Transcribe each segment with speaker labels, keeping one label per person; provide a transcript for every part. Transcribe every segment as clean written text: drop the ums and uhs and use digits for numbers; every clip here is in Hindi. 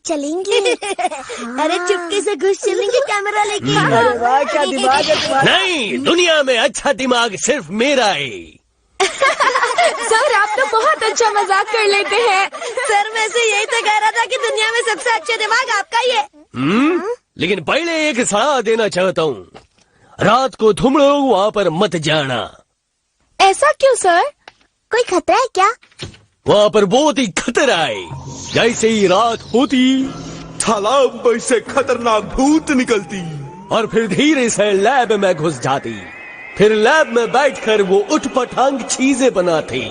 Speaker 1: चलेंगे।
Speaker 2: अरे चुपके से घुस चलेंगे कैमरा लेके।
Speaker 3: अरे वाह, क्या दिमाग है तुम्हारा।
Speaker 4: नहीं, दुनिया में अच्छा दिमाग सिर्फ मेरा है।
Speaker 1: सर आप तो बहुत अच्छा मजाक कर लेते हैं।
Speaker 2: सर मैं से यही तो कह रहा था कि दुनिया में सबसे अच्छा दिमाग आपका ही है।
Speaker 4: लेकिन पहले एक सलाह देना चाहता हूँ, रात को तुम लोग वहाँ पर मत जाना।
Speaker 1: ऐसा क्यों सर?
Speaker 2: कोई खतरा है क्या?
Speaker 4: वहाँ पर बहुत ही खतरा है। जैसे ही रात होती
Speaker 5: तालाब में से खतरनाक भूत निकलती
Speaker 4: और फिर धीरे से लैब में घुस जाती। फिर लैब में बैठकर वो उठपटांग चीजें बनाती।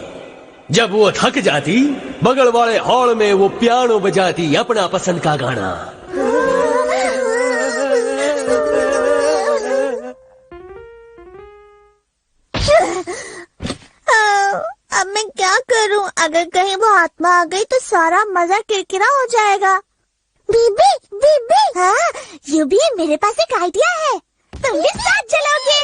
Speaker 4: जब वो थक जाती, बगल वाले हॉल में वो पियानो बजाती अपना पसंद का गाना।
Speaker 2: अब मैं क्या करूं? अगर कहीं वो आत्मा आ गई तो सारा मजा किरकिरा हो जाएगा। बीबी, बीबी। हाँ, यूबी मेरे पास एक आइडिया है। तुम भी साथ चलोगे?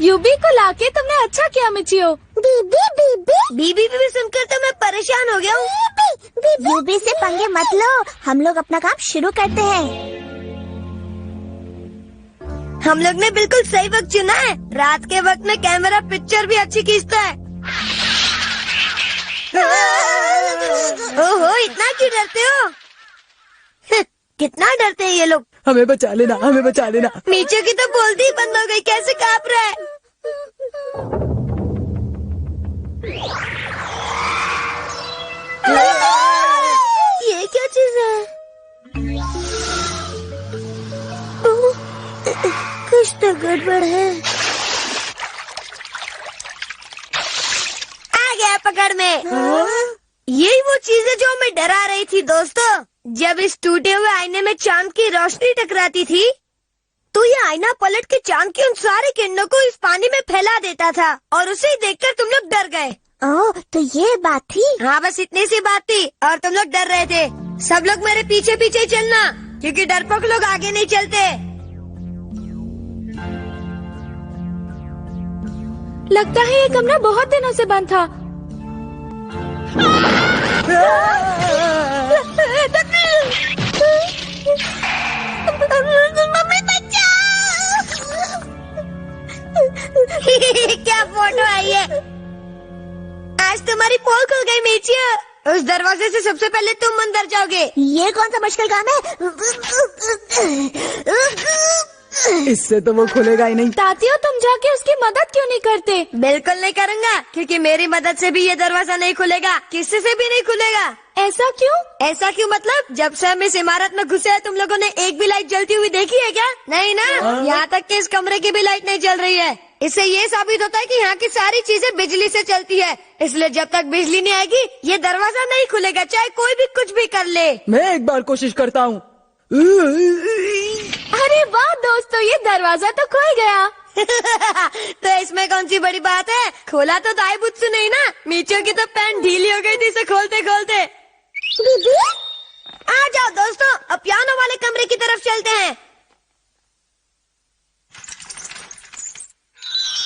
Speaker 1: यूबी को लाके तुमने अच्छा किया मिचियो।
Speaker 2: बीबी, बीबी, बीबी, बीबी सुनकर तो मैं परेशान हो गया हूँ। बीबी, बीबी। यूबी से पंगे मत लो, हम लोग अपना काम शुरू करते हैं। हम लोग ने बिल्कुल सही वक्त चुना है। रात के वक्त में कैमरा पिक्चर भी अच्छी खींचता है। ओहो, इतना क्यों डरते हो? कितना डरते हैं ये लोग।
Speaker 3: हमें बचा लेना, हमें बचा लेना।
Speaker 2: नीचे की तो बोलती ही बंद हो गई, कैसे कांप रहा है। ये क्या चीज है? कुछ तो गड़बड़ है। आ गया पकड़ में। यही वो चीज है जो हमें डरा रही थी दोस्तों। जब इस टूटे हुए आईने में चांद की रोशनी टकराती थी तो ये आईना पलट के चांद की उन सारी किरणों को इस पानी में फैला देता था और उसे ही देखकर तुम लोग डर गए। ओह, तो ये बात थी। हाँ, बस इतनी सी बात थी और तुम लोग डर रहे थे। सब लोग मेरे पीछे पीछे ही चलना, क्योंकि डरपोक लोग आगे नहीं चलते।
Speaker 1: लगता है ये कमरा बहुत दिनों से बंद था।
Speaker 2: मम्मी बचाओ। क्या फोटो आई है? आज तुम्हारी पोल खुल गई मीचिया। उस दरवाजे से सबसे पहले तुम अंदर जाओगे। ये कौन सा मुश्किल काम है?
Speaker 3: इससे तो वो खुलेगा ही नहीं।
Speaker 1: तातियो तुम जाके उसकी मदद क्यों नहीं करते?
Speaker 2: बिल्कुल नहीं करूँगा, क्योंकि मेरी मदद से भी ये दरवाजा नहीं खुलेगा, किसी से भी नहीं खुलेगा।
Speaker 1: ऐसा क्यों?
Speaker 2: ऐसा क्यों मतलब? जब से हम इस इमारत में घुसे हैं तुम लोगों ने एक भी लाइट जलती हुई देखी है क्या? नहीं ना। यहाँ तक कि इस कमरे की भी लाइट नहीं जल रही है। इससे ये साबित होता है कि यहाँ की सारी चीजें बिजली से चलती है। इसलिए जब तक बिजली नहीं आएगी ये दरवाजा नहीं खुलेगा, चाहे कोई भी कुछ भी कर ले।
Speaker 3: मैं एक बार कोशिश करता हूँ।
Speaker 1: अरे वाह दोस्तों, ये दरवाजा तो खुल गया।
Speaker 2: तो इसमें कौन सी बड़ी बात है? खोला तो दाई बुत्सु नहीं ना। मीचो की तो पैंट ढीली हो गई थी इसे खोलते खोलते। बीबी, आ जाओ दोस्तों, अब पियानो वाले कमरे की तरफ चलते हैं।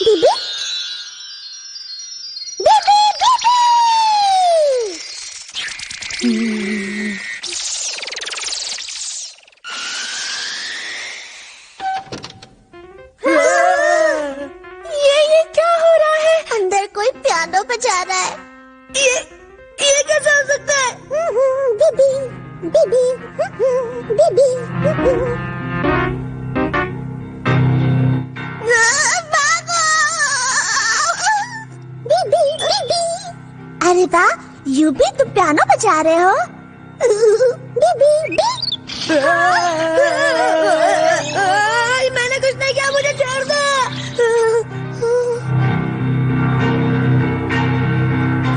Speaker 2: बीबी, बीबी, बीबी। ये क्या हो रहा है? अंदर कोई पियानो बजा रहा है। ये कैसे हो सकता है? बीबी, बीबी, बीबी। भागो! बीबी, बीबी। अरे वाह, यूबी तुम पियानो बजा रहे हो? बीबी, बीबी। मैंने कुछ नहीं किया, मुझे छोड़ दो।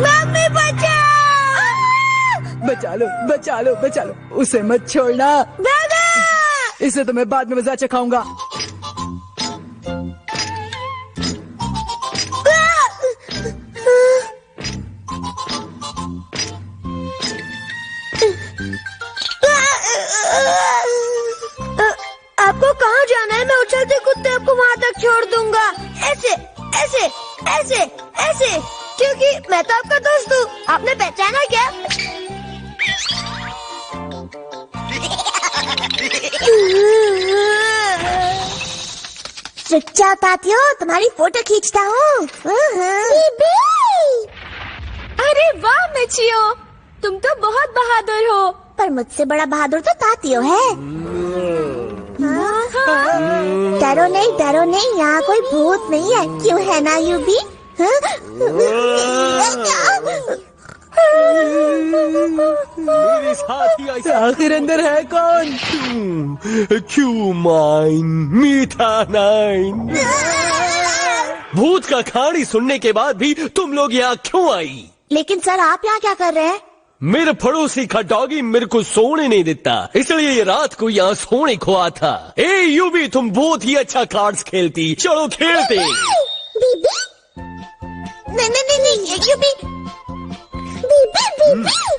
Speaker 2: मम्मी बचाओ!
Speaker 3: बचा लो, बचा लो, बचा लो, उसे मत छोड़ना।
Speaker 2: दादा!
Speaker 3: इसे तो मैं बाद में मजा चखाऊंगा।
Speaker 2: आपको कहाँ जाना है? मैं उछलते कूदते आपको वहाँ तक छोड़ दूंगा। ऐसे ऐसे ऐसे ऐसे, क्योंकि मैं तो आपका दोस्त हूँ। आपने पहचाना क्या? रुक जाओ तातियो, तुम्हारी फोटो खींचता हूँ।
Speaker 1: अरे वाह मिचियो, तुम तो बहुत बहादुर हो।
Speaker 2: पर मुझसे बड़ा बहादुर तो तातियो है। डरो नहीं, यहाँ कोई भूत नहीं है, क्यों है ना यूबी?
Speaker 4: मेरे साथी
Speaker 3: आखिर अंदर है कौन?
Speaker 4: क्यों माइन मीठा नाइन। भूत का कहानी सुनने के बाद भी तुम लोग यहाँ क्यों आई?
Speaker 2: लेकिन सर आप यहाँ क्या कर रहे हैं?
Speaker 4: मेरे पड़ोसी का डॉगी मेरे को सोने नहीं देता, इसलिए ये रात को यहाँ सोने को आता था। ए यूबी, तुम बहुत ही अच्छा कार्ड्स खेलती, चलो खेलते।
Speaker 2: बीबी? नहीं यूबी। बीबी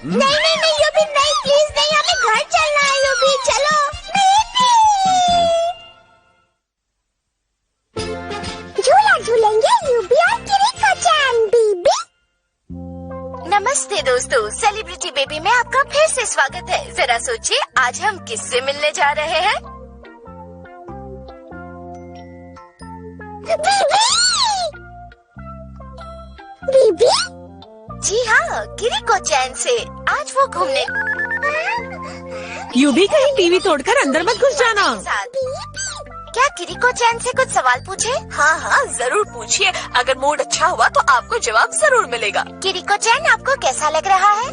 Speaker 2: नहीं यूबी, नहीं प्लीज नहीं, हमें घर चलना है यूबी, चलो। झूला झूलेंगे यूबी और किरीको-chan। बीबी
Speaker 6: नमस्ते दोस्तों, सेलिब्रिटी बेबी में आपका फिर से स्वागत है। जरा सोचिए आज हम किससे मिलने जा रहे हैं?
Speaker 2: बीबी
Speaker 6: जी हाँ, किरीको-chan से। आज वो घूमने
Speaker 3: यूबी कहीं टीवी तोड़कर अंदर मत घुस जाना।
Speaker 6: साथ। क्या किरीको-chan से कुछ सवाल पूछे? हाँ जरूर पूछिए, अगर मूड अच्छा हुआ तो आपको जवाब जरूर मिलेगा। किरीको-chan आपको कैसा लग रहा है?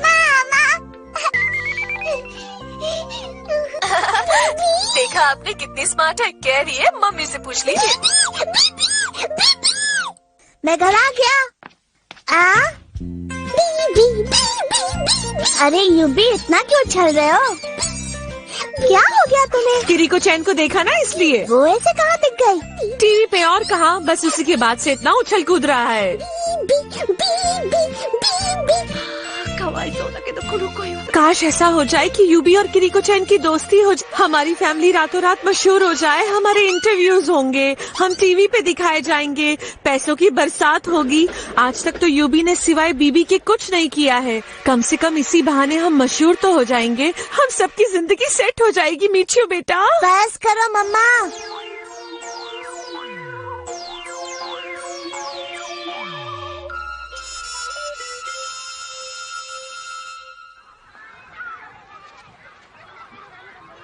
Speaker 6: देखा आपने कितनी स्मार्ट है, कह रही है मम्मी से पूछ लीजिए।
Speaker 2: मैं घर आ गया। अरे यूबी इतना क्यों उछल रहे हो? क्या हो गया तुम्हें?
Speaker 3: किरीको-chan को देखा ना, इसलिए।
Speaker 2: वो ऐसे कहाँ दिख गई?
Speaker 3: टीवी पे और कहा, बस उसी के बाद से इतना उछल कूद रहा है। काश ऐसा हो जाए कि यूबी और किरीको-chan की दोस्ती हो जाए, हमारी फैमिली रातों रात मशहूर हो जाए, हमारे इंटरव्यूज होंगे, हम टीवी पे दिखाए जाएंगे, पैसों की बरसात होगी। आज तक तो यूबी ने सिवाय बीबी के कुछ नहीं किया है। कम से कम इसी बहाने हम मशहूर तो हो जाएंगे, हम सबकी जिंदगी सेट हो जाएगी। मीठियो बेटा
Speaker 2: बस करो मम्मा।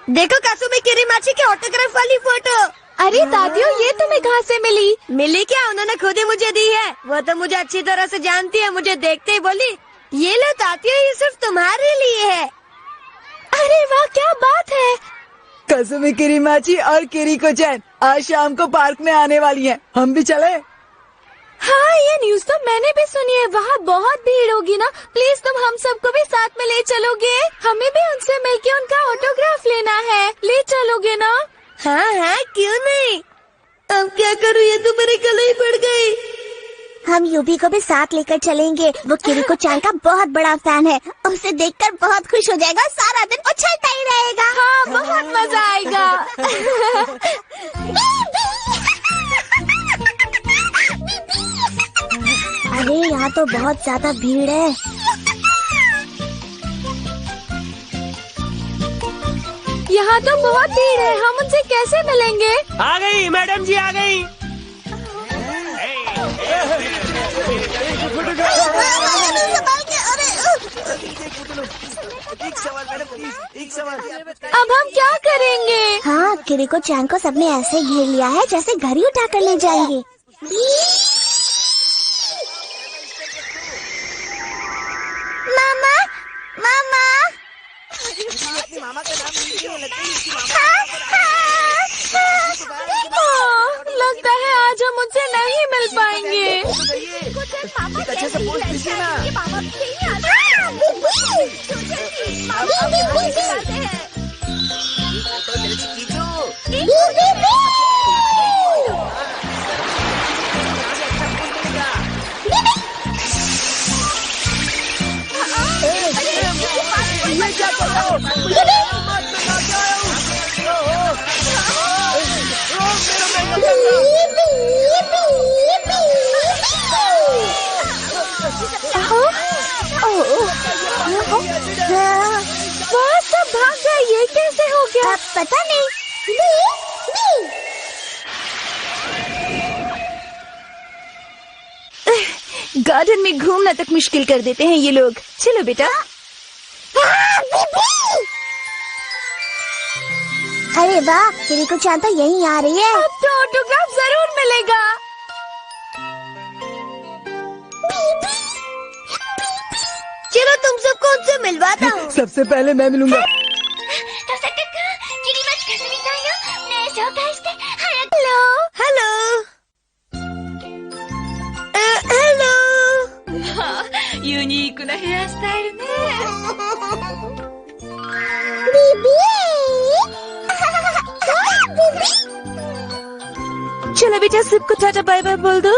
Speaker 2: देखो कासुमी किरीमाची के ऑटोग्राफ वाली फोटो।
Speaker 1: अरे दादियों, ये तुम्हें कहाँ से मिली?
Speaker 2: मिली क्या? उन्होंने खुद ही मुझे दी है। वो तो मुझे अच्छी तरह से जानती है, मुझे देखते ही बोली ये लो तातियो, ये सिर्फ तुम्हारे लिए है।
Speaker 1: अरे वाह, क्या बात है।
Speaker 3: कासुमी किरीमाची और किरीको-chan आज शाम को पार्क में आने वाली हैं। हम भी चले?
Speaker 1: हाँ, ये न्यूज़ तो मैंने भी सुनी है। वहाँ बहुत भीड़ होगी ना। प्लीज तुम हम सबको भी साथ में ले चलोगे? हमें भी उनसे मिलके उनका ऑटोग्राफ लेना है। ले चलोगे ना?
Speaker 2: हाँ क्यों नहीं। अब क्या करूँ, ये तो मेरे गले ही पड़ गई। हम यूबी को भी साथ लेकर चलेंगे। वो किरीको-chan का बहुत बड़ा फैन है, उसे देखकर बहुत खुश हो जाएगा, सारा दिन उछलता ही रहेगा।
Speaker 1: हाँ, बहुत मजा आएगा।
Speaker 2: अरे यहाँ तो बहुत ज्यादा भीड़ है।
Speaker 1: यहाँ तो बहुत भीड़ है, हम उनसे कैसे मिलेंगे?
Speaker 4: आ गई मैडम जी, आ गई।
Speaker 1: अब हम क्या करेंगे?
Speaker 2: हाँ, किरीको-chan को सबने ऐसे घेर लिया है जैसे घर ही उठा कर ले जाएंगे। मामा मामा
Speaker 1: लगता है आज हम उनसे नहीं मिल पाएंगे।
Speaker 2: पता नहीं।
Speaker 1: गार्डन में घूमना तक मुश्किल कर देते हैं ये लोग। चलो बेटा।
Speaker 2: अरे वाह, किरीको चान तो यहीं आ रही है।
Speaker 1: अब तो ऑटोग्राफ जरूर मिलेगा।
Speaker 2: चलो तुम सबको उनसे मिलवाता हूँ।
Speaker 4: सबसे पहले मैं मिलूंगा।
Speaker 2: Hello hello hello.
Speaker 1: ユニークなヘアスタイルね。 चलो बेटा, सबको टाटा बाय बाय बोल दो।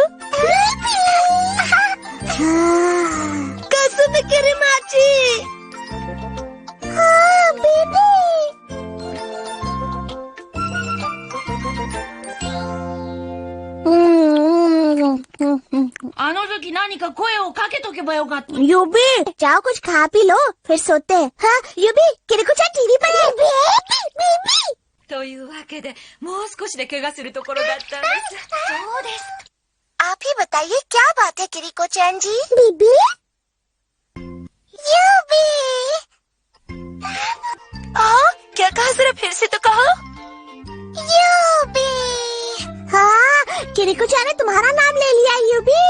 Speaker 2: कसम करीमाची।
Speaker 6: यूबी जाओ कुछ खा पी लो फिर सोते हैं। हाँ यूबी किरीको चान टीवी पर है।
Speaker 1: というわけで、もう少しで怪我するところだったんです。
Speaker 6: そうです。आप ही बताइए क्या बात है किरीको चान जी।
Speaker 2: बीबी
Speaker 6: यूबी
Speaker 1: क्या कहा, जरा फिर से तो कहो।
Speaker 6: यूबी।
Speaker 2: हाँ, किरीको चान ने तुम्हारा नाम ले लिया यूबी।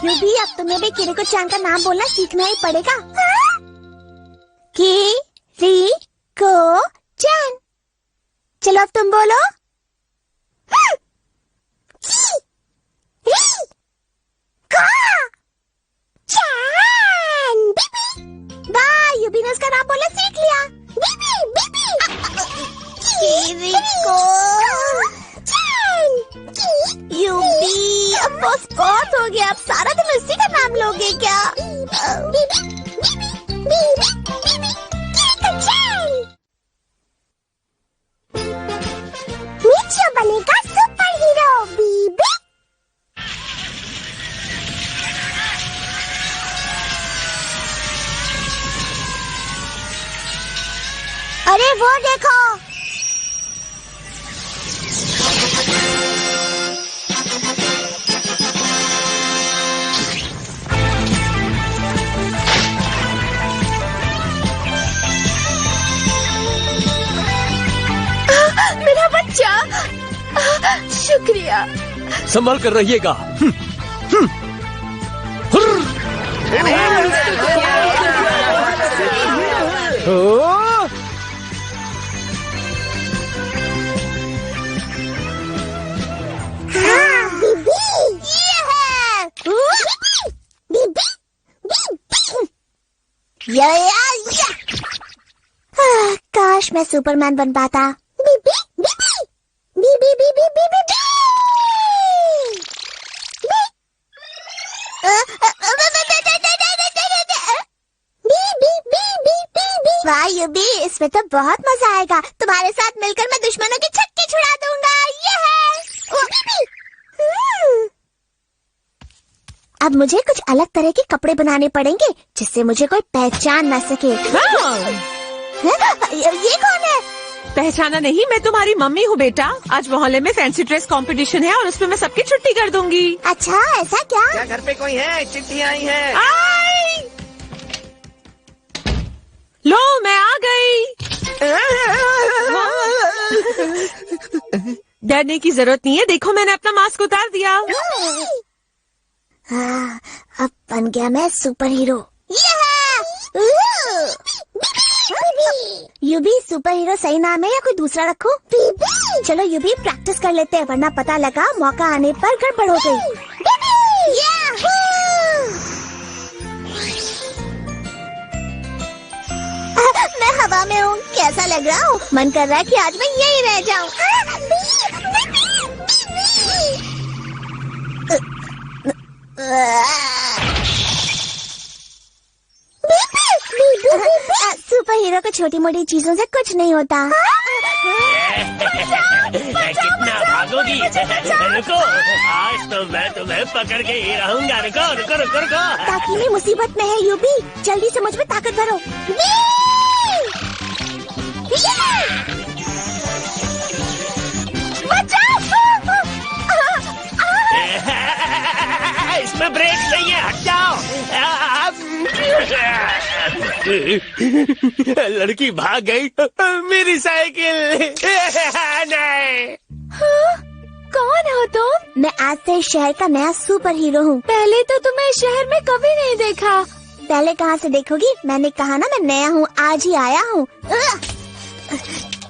Speaker 2: यूबी अब तुम्हें भी किरीको चान का नाम बोलना सीखना ही पड़ेगा। किरीको चान। चलो अब तुम बोलो। चान। वाह, यूबी ने उसका नाम बोलना सीख लिया। किरीको चान। यूबी अब बस बहुत हो गया, अब सारा दिन उसी का नाम लोगे क्या? मिचियो बनेगा सुपर हीरो बीबी। अरे वो देखो,
Speaker 1: मेरा बच्चा। शुक्रिया।
Speaker 4: संभल कर रहिएगा।
Speaker 2: हाँ बीबी ये है। बीबी या। काश मैं सुपरमैन बन पाता। बीबी बीबी बीबी बीबी बीबी वाह यूबी, इसमें तो बहुत मजा आएगा। तुम्हारे साथ मिलकर मैं दुश्मनों की छक्के छुड़ा दूंगा। ये है। ओ बीबी। अब मुझे कुछ अलग तरह के कपड़े बनाने पड़ेंगे जिससे मुझे कोई पहचान ना सके। ये कौन है?
Speaker 3: पहचाना नहीं, मैं तुम्हारी मम्मी हूँ बेटा। आज मोहल्ले में फैंसी ड्रेस कंपटीशन है और उसमें मैं सबकी छुट्टी कर दूंगी।
Speaker 2: अच्छा ऐसा क्या?
Speaker 7: क्या घर पे कोई है? चिट्ठी आई है।
Speaker 3: आई! लो मैं आ गई। डरने की जरूरत नहीं है, देखो मैंने अपना मास्क उतार दिया।
Speaker 2: अब बन गया मैं सुपर हीरो। यूबी सुपर हीरो सही नाम है या कोई दूसरा रखूं? चलो यूबी प्रैक्टिस कर लेते हैं, वरना पता लगा मौका आने पर गड़बड़ हो गई। मैं हवा में हूँ, कैसा लग रहा हूँ? मन कर रहा है कि आज मैं यही रह जाऊँ। सुपर हीरो को छोटी मोटी चीजों से कुछ नहीं होता।
Speaker 4: कितना भागोगी? रुको, आज तो मैं तुम्हें पकड़ के ही रहूंगा। रुको रुको रुको रुको।
Speaker 2: ताकि मैं मुसीबत में है यूबी, जल्दी से मुझ में ताकत भरो।
Speaker 7: इसमें ब्रेक नहीं है, हट जाओ।
Speaker 4: लड़की भाग गई, मेरी साइकिल। नहीं।
Speaker 1: कौन हो तुम?
Speaker 2: मैं आज से इस शहर का नया सुपर हीरो हूँ।
Speaker 1: पहले तो तुम्हें इस शहर में कभी नहीं देखा।
Speaker 2: पहले कहाँ से देखोगी? मैंने कहा ना मैं नया हूँ, आज ही आया हूँ।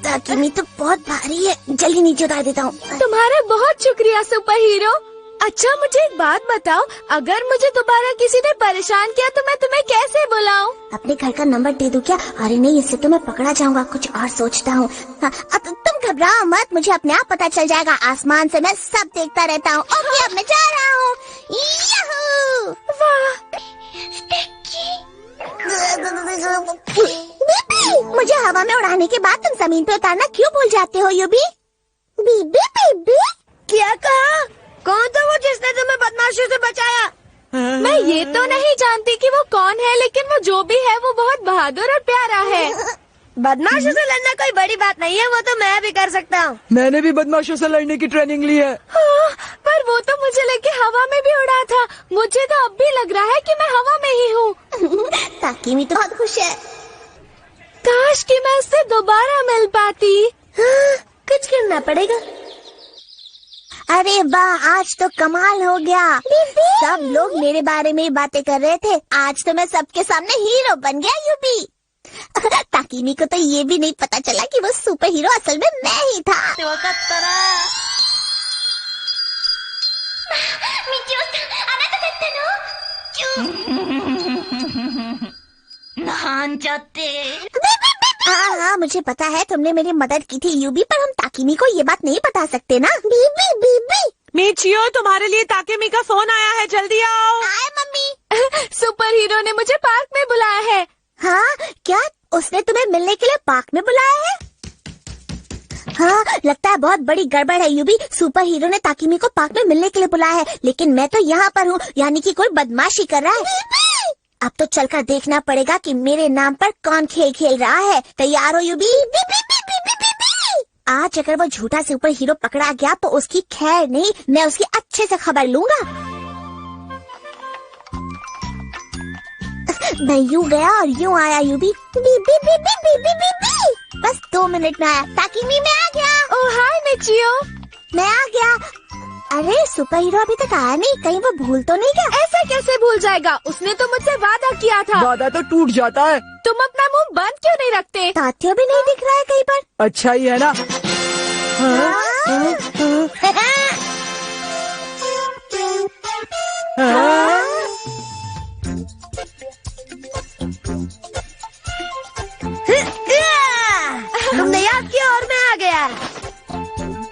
Speaker 2: ताकिमी तो बहुत भारी है, जल्दी नीचे उतार देता हूँ।
Speaker 1: तुम्हारा बहुत शुक्रिया सुपर हीरो। अच्छा मुझे एक बात बताओ, अगर मुझे दोबारा किसी ने परेशान किया तो मैं तुम्हें कैसे बुलाऊं?
Speaker 2: अपने घर का नंबर दे दूं क्या? अरे नहीं, इससे तो मैं पकड़ा जाऊंगा, कुछ और सोचता हूँ। तुम घबराओ मत, मुझे अपने आप पता चल जाएगा। आसमान से मैं सब देखता रहता हूँ। ओके, अब मैं जा रहा हूँ। याहू! बीबी, मुझे हवा में उड़ाने के बाद तुम जमीन पे उतारना क्यों भूल जाते हो यूबी? बीबी बीबी, क्या कहा? कौन था वो जिसने तुम्हें बदमाशों से बचाया?
Speaker 1: मैं ये तो नहीं जानती कि वो कौन है, लेकिन वो जो भी है वो बहुत बहादुर और प्यारा है।
Speaker 2: बदमाशों से लड़ना कोई बड़ी बात नहीं है, वो तो मैं भी कर सकता हूँ।
Speaker 8: मैंने भी बदमाशों से लड़ने की ट्रेनिंग ली है।
Speaker 1: हाँ, पर वो तो मुझे लेके हवा में भी उड़ा था। मुझे तो अब भी लग रहा है कि मैं हवा में ही हूँ।
Speaker 2: ताकिमी तो बहुत खुश है।
Speaker 1: काश कि मैं उससे दोबारा मिल पाती।
Speaker 2: हाँ, कुछ करना पड़ेगा। अरे वाह, आज तो कमाल हो गया। सब लोग मेरे बारे में ही बातें कर रहे थे। आज तो मैं सबके सामने हीरो बन गया यूबी। ताकिमी को तो ये भी नहीं पता चला कि वो सुपर हीरो असल में मैं ही था। हाँ हाँ, मुझे पता है तुमने मेरी मदद की थी यूबी, पर हम ताकिमी को ये बात नहीं बता सकते ना। बीबी बीबी,
Speaker 3: मीचियो, तुम्हारे लिए ताकेमी का फोन आया है, जल्दी आओ।
Speaker 2: आए मम्मी।
Speaker 1: सुपर हीरो ने मुझे पार्क में बुलाया है।
Speaker 2: हाँ क्या? उसने तुम्हें मिलने के लिए पार्क में बुलाया है? हाँ, लगता है बहुत बड़ी गड़बड़ है यूबी। सुपर हीरो ने ताकिमी को पार्क में मिलने के लिए बुलाया है, लेकिन मैं तो यहाँ पर हूँ, यानी कि कोई बदमाशी कर रहा है। अब तो चलकर देखना पड़ेगा कि मेरे नाम पर कौन खेल खेल रहा है। तैयार हो यूबी? आज अगर वो झूठा सुपर हीरो पकड़ा गया तो उसकी खैर नहीं, मैं उसकी अच्छे से खबर लूंगा। मैं यूं गया और यूं आया यूबी। बीबी बीबी बीबी बीबी, बस 2 मिनट में आया। ताकिमी मैं आ गया।
Speaker 1: ओह हाय मिचियो।
Speaker 2: मैं आ गया। अरे सुपर हीरो अभी तक आया नहीं, कहीं वो भूल तो नहीं गया?
Speaker 1: ऐसा कैसे भूल जाएगा? उसने तो मुझसे वादा किया था।
Speaker 8: वादा तो टूट जाता है।
Speaker 1: तुम अपना मुंह बंद क्यों नहीं रखते?
Speaker 2: तात्यो भी नहीं दिख रहा है कहीं पर।
Speaker 8: अच्छा ही है ना।
Speaker 2: तुमने याद किया और मैं आ गया।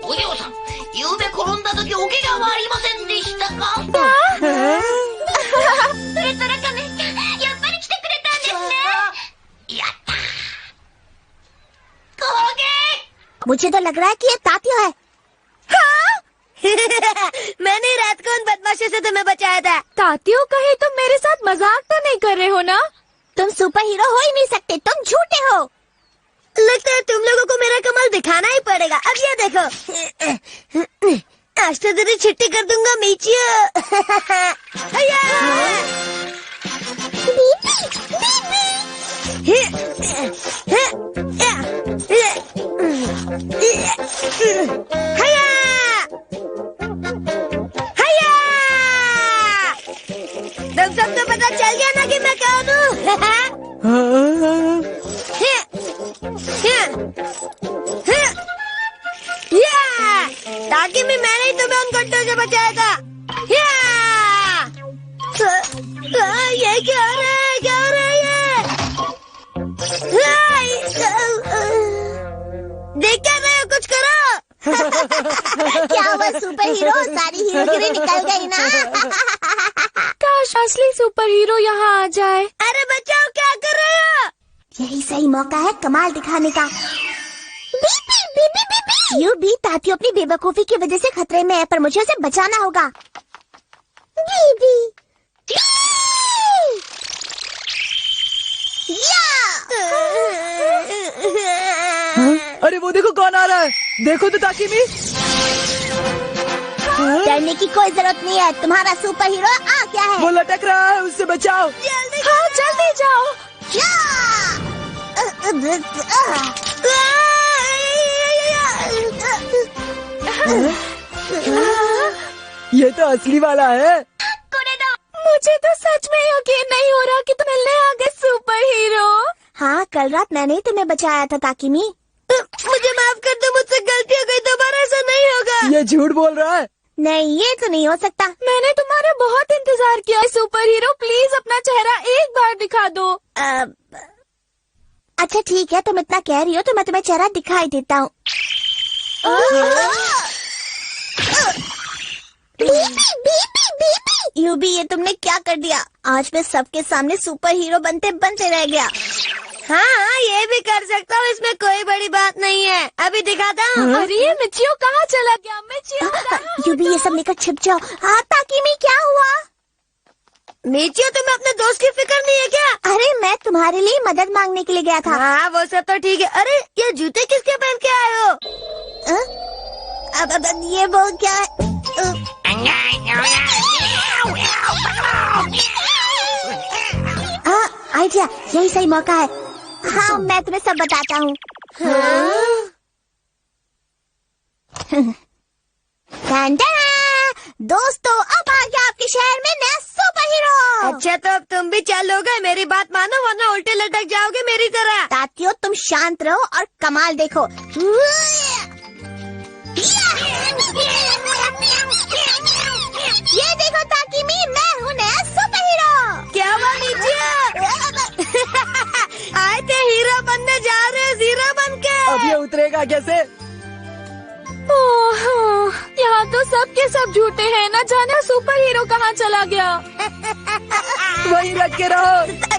Speaker 9: お嬢さん、ゆうべ転んだ時お怪我はありませんでしたか？
Speaker 6: ウルトラ仮面ちゃん、やっぱり来てくれたんですね。
Speaker 9: やったー。攻撃！
Speaker 2: मुझे तो लग रहा है कि ये तात्यो है। हाँ? मैंने रात को उन बदमाशों से तुम्हें बचाया था।
Speaker 1: तात्यो कहे तुम मेरे साथ मजाक तो नहीं कर रहे हो ना?
Speaker 2: तुम सुपर हीरो हो ही नहीं सकते, तुम झूठे हो। लगता है तुम लोगों को मेरा कमाल दिखाना ही पड़ेगा। अब ये देखो, आज तो तेरी छुट्टी कर दूंगा मीचियो। तुम सबको पता चल गया ना कि मैं कौन हूँ? ताकि मैंने ही तुम्हें उन गड्ढों से बचाया था। ये क्या हो रहा है? क्या हो रहा है देख क्या रहे हो? कुछ करो। क्या हुआ सुपर हीरो? सारी हीरोगिरी निकल गई ना।
Speaker 1: काश असली सुपर हीरो यहाँ आ जाए।
Speaker 2: अरे बचाओ, क्या कर रहे हो? यही सही मौका है कमाल दिखाने का। यू भी तात्यो अपनी बेवकूफी की वजह से खतरे में है, पर मुझे उसे बचाना होगा। बीबी
Speaker 8: अरे वो देखो कौन आ रहा है, देखो तो ताकिमी।
Speaker 6: डरने की कोई जरूरत नहीं है, तुम्हारा सुपर हीरो आ गया है।
Speaker 8: वो लटक रहा है, उससे बचाओ।
Speaker 1: हाँ जल्दी जाओ।
Speaker 8: ये तो असली वाला है।
Speaker 1: मुझे तो सच में यकीन नहीं हो रहा कि तुम मिलने आ गए सुपर हीरो।
Speaker 6: हाँ, कल रात मैंने ही तुम्हें बचाया था ताकिमी।
Speaker 2: मुझे माफ कर दो, मुझसे गलती हो गई, दोबारा ऐसा नहीं होगा।
Speaker 8: ये झूठ बोल रहा है।
Speaker 6: नहीं, ये तो नहीं हो सकता।
Speaker 1: मैंने तुम्हारा बहुत इंतजार किया है सुपर हीरो, प्लीज अपना चेहरा एक बार दिखा दो।
Speaker 6: अच्छा ठीक है, तुम इतना कह रही हो तो मैं तुम्हें चेहरा दिखाई देता हूँ। यूबी, ये तुमने क्या कर दिया? आज मैं सबके सामने सुपर हीरो बनते बनते रह गया।
Speaker 2: हाँ, ये भी कर सकता हूँ, इसमें कोई बड़ी बात नहीं है। अभी दिखाता हूँ।
Speaker 1: अरे ये मिचियो कहाँ चला गया? मिचियो
Speaker 6: यूबी, ये सब लेकर छिप जाओ। हाँ ताकिमी, क्या हुआ?
Speaker 2: मिचियो, तुम्हें अपने दोस्त की फिक्र नहीं है क्या?
Speaker 6: अरे मैं तुम्हारे लिए मदद मांगने के लिए गया था।
Speaker 2: हाँ, वो सब तो ठीक है। अरे ये जूते किसके पहन के आए हो?
Speaker 6: अब ये वो क्या है? हाँ, आइडिया, यही सही मौका है। हाँ, मैं तुम्हें सब बताता हूँ। दोस्तों, अब आ गया आपके शहर में नया सुपर हीरो।
Speaker 2: अच्छा, तो अब तुम भी चलोगे? मेरी बात मानो वरना उल्टे लटक जाओगे मेरी तरह।
Speaker 6: तातियो, तुम शांत रहो और कमाल देखो। ये देखो ताकिमी, मैं हूँ नया सुपर हीरो।
Speaker 2: क्या हुआ नीचे? आए थे हीरो बनने, जा रहे हीरो बन के।
Speaker 8: अब ये उतरेगा कैसे?
Speaker 1: ओह, यहाँ तो सब के सब झूठे हैं, न जाने सुपर हीरो कहाँ चला गया।
Speaker 8: वहीं रख के रहो।